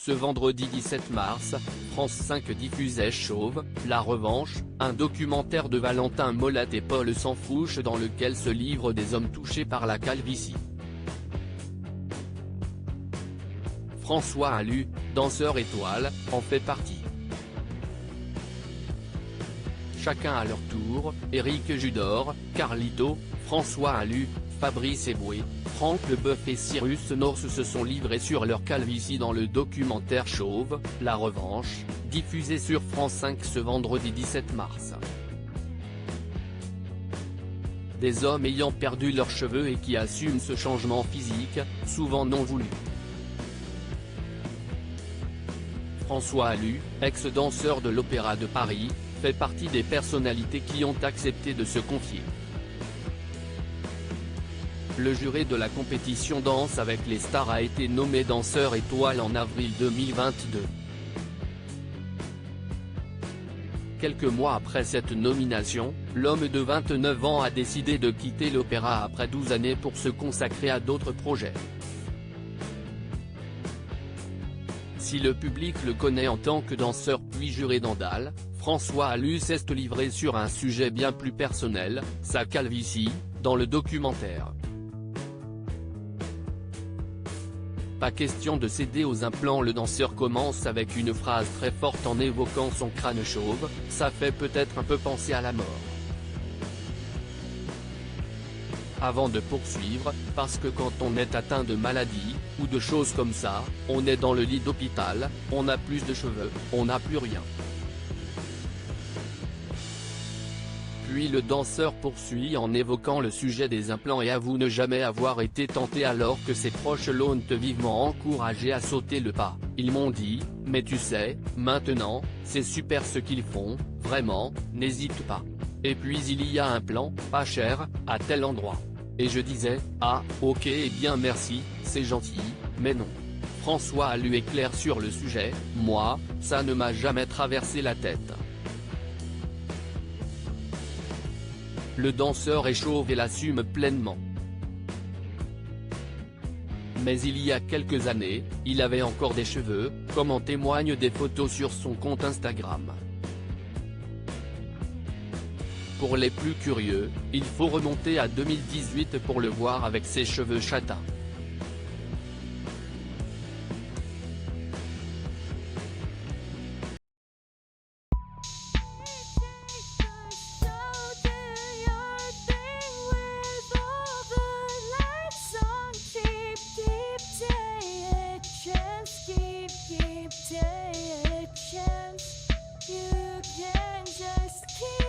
Ce vendredi 17 mars, France 5 diffusait Chauve, la revanche, un documentaire de Valentin Molette et Paul Sanfouche dans lequel se livrent des hommes touchés par la calvitie. François Allu, danseur étoile, en fait partie. Chacun à leur tour, Éric Judor, Carlito, François Allu, Fabrice Eboué, Franck Leboeuf et Cyrus North se sont livrés sur leur calvitie dans le documentaire Chauve, la revanche, diffusé sur France 5 ce vendredi 17 mars. Des hommes ayant perdu leurs cheveux et qui assument ce changement physique, souvent non voulu. François Allu, ex-danseur de l'Opéra de Paris, fait partie des personnalités qui ont accepté de se confier. Le jury de la compétition Danse avec les stars a été nommé danseur étoile en avril 2022. Quelques mois après cette nomination, l'homme de 29 ans a décidé de quitter l'opéra après 12 années pour se consacrer à d'autres projets. Si le public le connaît en tant que danseur puis juré d'Andal, François Allu s'est livré sur un sujet bien plus personnel, sa calvitie, dans le documentaire. Pas question de céder aux implants, le danseur commence avec une phrase très forte en évoquant son crâne chauve, ça fait peut-être un peu penser à la mort. Avant de poursuivre, parce que quand on est atteint de maladie, ou de choses comme ça, on est dans le lit d'hôpital, on n'a plus de cheveux, on n'a plus rien. Puis le danseur poursuit en évoquant le sujet des implants et avoue ne jamais avoir été tenté alors que ses proches l'ont vivement encouragé à sauter le pas. Ils m'ont dit, mais tu sais, maintenant, c'est super ce qu'ils font, vraiment, n'hésite pas. Et puis il y a un plan, pas cher, à tel endroit. Et je disais, ah, ok et bien merci, c'est gentil, mais non. François Allu est clair sur le sujet, moi, ça ne m'a jamais traversé la tête. Le danseur est chauve et l'assume pleinement. Mais il y a quelques années, il avait encore des cheveux, comme en témoignent des photos sur son compte Instagram. Pour les plus curieux, il faut remonter à 2018 pour le voir avec ses cheveux châtains. You can just keep